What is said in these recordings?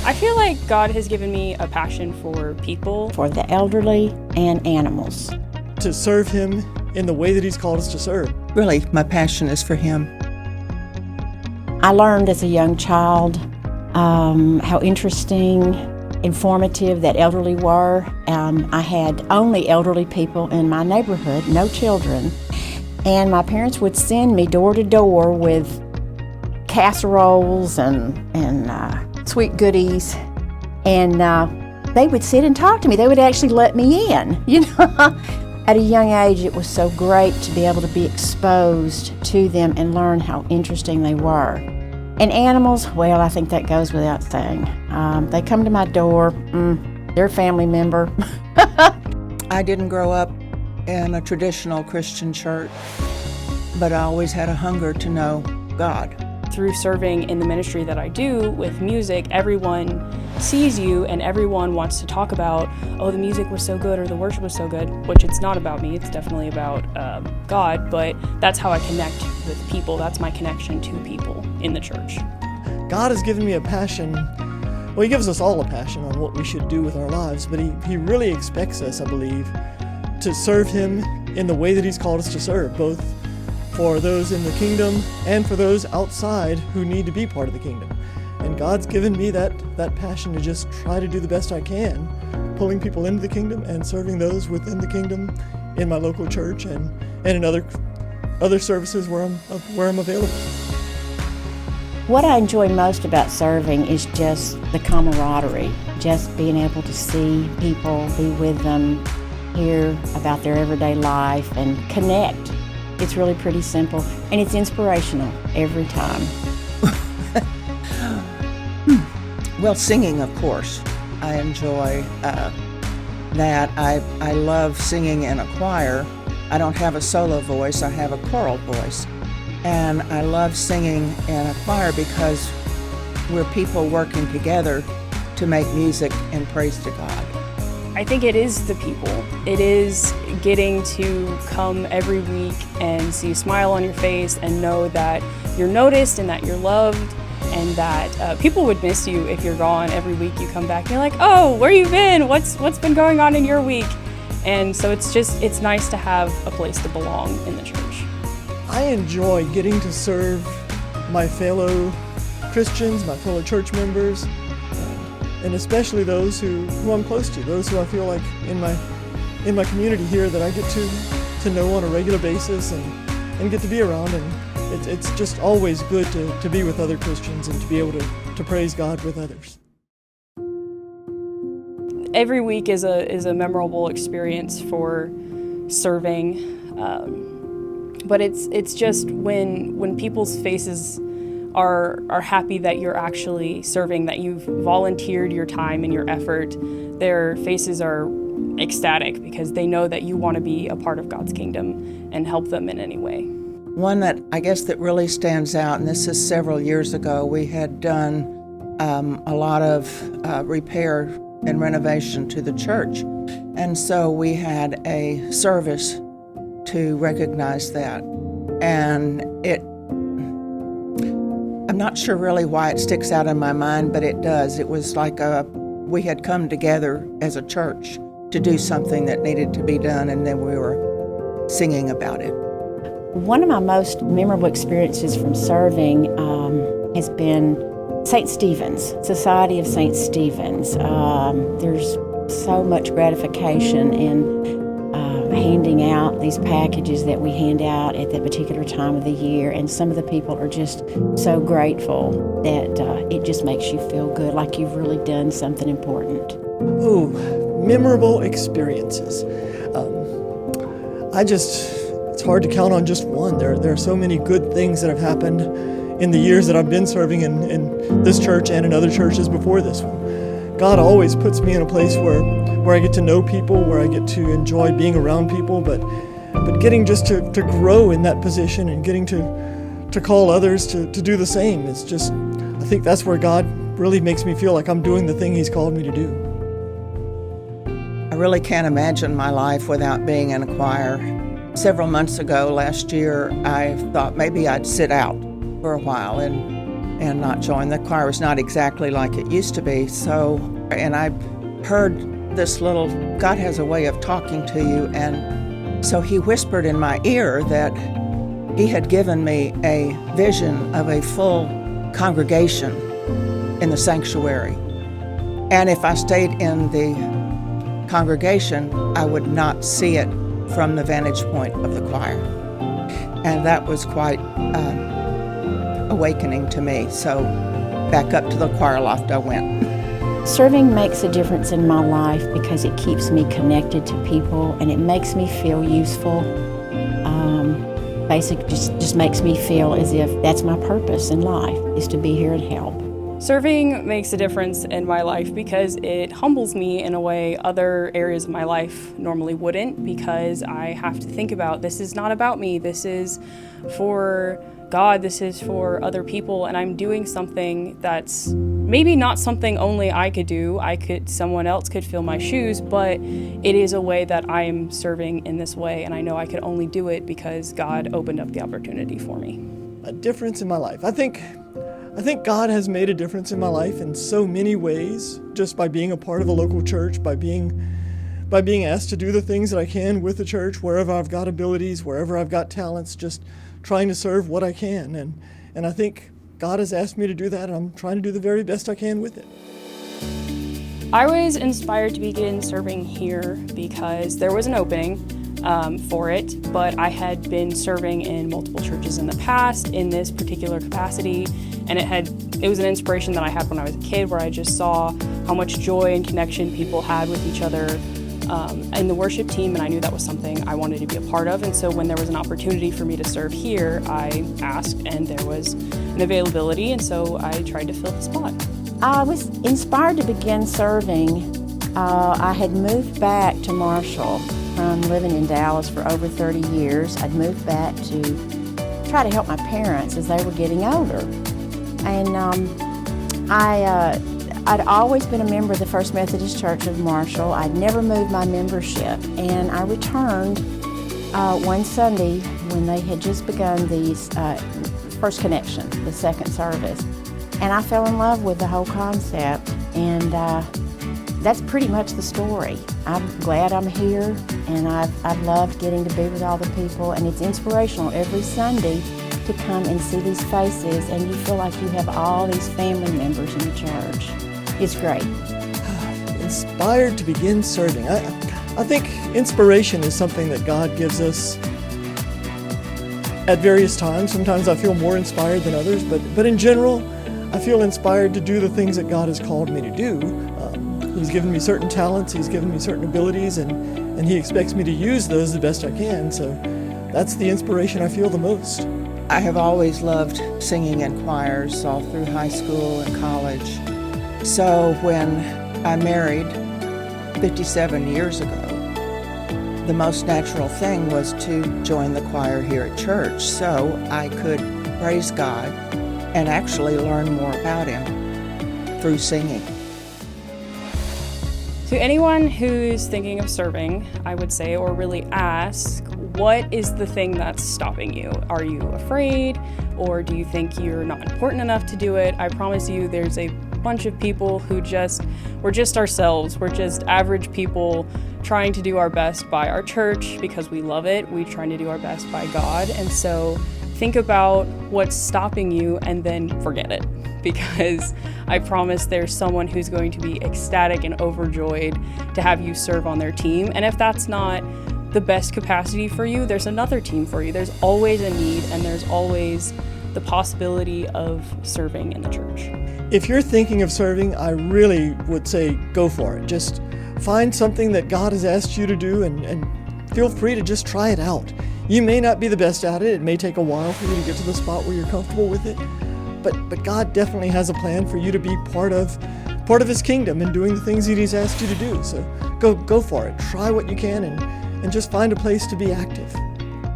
I feel like God has given me a passion for people. For the elderly and animals. To serve Him in the way that He's called us to serve. Really, my passion is for Him. I learned as a young child how interesting, informative that elderly were. I had only elderly people in my neighborhood, no children. And my parents would send me door to door with casseroles and sweet goodies. And they would sit and talk to me. They would actually let me in, you know. At a young age, it was so great to be able to be exposed to them and learn how interesting they were. And animals, well, I think that goes without saying. They come to my door, they're a family member. I didn't grow up in a traditional Christian church, but I always had a hunger to know God. Through serving in the ministry that I do with music, everyone sees you and everyone wants to talk about, oh, the music was so good or the worship was so good, which it's not about me, it's definitely about God, but that's how I connect with people. That's my connection to people in the church. God has given me a passion. Well, He gives us all a passion on what we should do with our lives, but He really expects us, I believe, to serve Him in the way that He's called us to serve, both for those in the kingdom and for those outside who need to be part of the kingdom. And God's given me that passion to just try to do the best I can, pulling people into the kingdom and serving those within the kingdom in my local church and in other services where I'm available. What I enjoy most about serving is just the camaraderie, just being able to see people, be with them, hear about their everyday life, and connect. It's really pretty simple, and it's inspirational every time. Well, singing, of course. I enjoy that. I love singing in a choir. I don't have a solo voice, I have a choral voice. And I love singing in a choir because we're people working together to make music and praise to God. I think it is the people. It is getting to come every week and see a smile on your face and know that you're noticed and that you're loved and that people would miss you if you're gone. Every week you come back and you're like, oh, where you been? What's been going on in your week? And so it's nice to have a place to belong in the church. I enjoy getting to serve my fellow Christians, my fellow church members, and especially those who I'm close to, those who I feel like in my community here that I get to know on a regular basis and get to be around. And it's just always good to be with other Christians and to be able to praise God with others. Every week is a memorable experience for serving, but it's just when people's faces are happy that you're actually serving, that you've volunteered your time and your effort. Their faces are ecstatic because they know that you want to be a part of God's kingdom and help them in any way. One that I guess that really stands out, and this is several years ago, we had done a lot of repair and renovation to the church. And so we had a service to recognize that. And I'm not sure really why it sticks out in my mind, but it does. It was like we had come together as a church to do something that needed to be done, and then we were singing about it. One of my most memorable experiences from serving has been St. Stephen's, Society of St. Stephen's. There's so much gratification in handing out these packages that we hand out at that particular time of the year, and some of the people are just so grateful that it just makes you feel good, like you've really done something important. Ooh, memorable experiences. It's hard to count on just one. There are so many good things that have happened in the years that I've been serving in this church and in other churches before this one. God always puts me in a place where I get to know people, where I get to enjoy being around people, but getting just to grow in that position and getting to call others to do the same. It's just, I think that's where God really makes me feel like I'm doing the thing He's called me to do. I really can't imagine my life without being in a choir. Several months ago, last year, I thought maybe I'd sit out for a while and and not join. The choir was not exactly like it used to be. So, and I heard this little, God has a way of talking to you, and so he whispered in my ear that he had given me a vision of a full congregation in the sanctuary. And if I stayed in the congregation, I would not see it from the vantage point of the choir. And that was quite awakening to me. So back up to the choir loft I went. Serving makes a difference in my life because it keeps me connected to people and it makes me feel useful. Basically, just makes me feel as if that's my purpose in life, is to be here and help. Serving makes a difference in my life because it humbles me in a way other areas of my life normally wouldn't, because I have to think about, this is not about me, this is for God, this is for other people, and I'm doing something that's maybe not something only I could do. Someone else could fill my shoes, but it is a way that I am serving in this way, and I know I could only do it because God opened up the opportunity for me. A difference in my life. I think God has made a difference in my life in so many ways, just by being a part of a local church, by being asked to do the things that I can with the church, wherever I've got abilities, wherever I've got talents, just trying to serve what I can. And I think God has asked me to do that, and I'm trying to do the very best I can with it. I was inspired to begin serving here because there was an opening for it, but I had been serving in multiple churches in the past in this particular capacity, and it was an inspiration that I had when I was a kid, where I just saw how much joy and connection people had with each other in the worship team, and I knew that was something I wanted to be a part of. And so when there was an opportunity for me to serve here, I asked, and there was an availability, and so I tried to fill the spot. I was inspired to begin serving. I had moved back to Marshall from living in Dallas for over 30 years. I'd moved back to try to help my parents as they were getting older. And I'd always been a member of the First Methodist Church of Marshall. I'd never moved my membership, and I returned one Sunday when they had just begun these First Connection, the second service, and I fell in love with the whole concept, and that's pretty much the story. I'm glad I'm here, and I've loved getting to be with all the people, and it's inspirational every Sunday to come and see these faces, and you feel like you have all these family members in the church. It's great. Inspired to begin serving. I think inspiration is something that God gives us at various times. Sometimes I feel more inspired than others, but in general, I feel inspired to do the things that God has called me to do. He's given me certain talents, He's given me certain abilities, and He expects me to use those the best I can. So that's the inspiration I feel the most. I have always loved singing in choirs all through high school and college. So when I married 57 years ago, the most natural thing was to join the choir here at church so I could praise God and actually learn more about Him through singing. To anyone who's thinking of serving, I would say, or really ask, what is the thing that's stopping you? Are you afraid, or do you think you're not important enough to do it? I promise you there's a bunch of people who we're just ourselves. We're just average people trying to do our best by our church because we love it. We're trying to do our best by God. And so think about what's stopping you and then forget it, because I promise there's someone who's going to be ecstatic and overjoyed to have you serve on their team. And if that's not the best capacity for you, there's another team for you. There's always a need, and there's always the possibility of serving in the church. If you're thinking of serving, I really would say go for it. Just find something that God has asked you to do, and feel free to just try it out. You may not be the best at it. It may take a while for you to get to the spot where you're comfortable with it, but God definitely has a plan for you to be part of His kingdom and doing the things that He's asked you to do. So go for it. Try what you can, and just find a place to be active.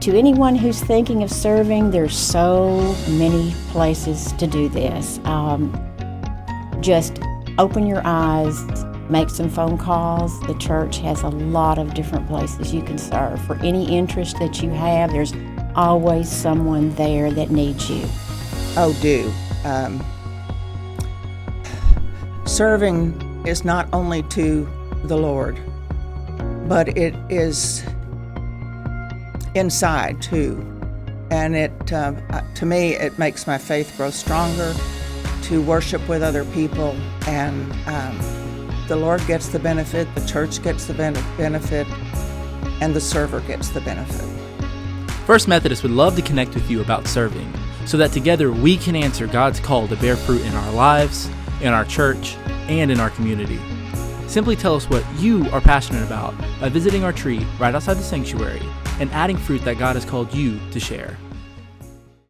To anyone who's thinking of serving, there's so many places to do this. Just open your eyes, make some phone calls. The church has a lot of different places you can serve. For any interest that you have, there's always someone there that needs you. Oh, do. serving is not only to the Lord, but it is inside too. And to me, it makes my faith grow stronger to worship with other people, and the Lord gets the benefit, the church gets the benefit, and the server gets the benefit. First Methodist would love to connect with you about serving, so that together we can answer God's call to bear fruit in our lives, in our church, and in our community. Simply tell us what you are passionate about by visiting our tree right outside the sanctuary and adding fruit that God has called you to share.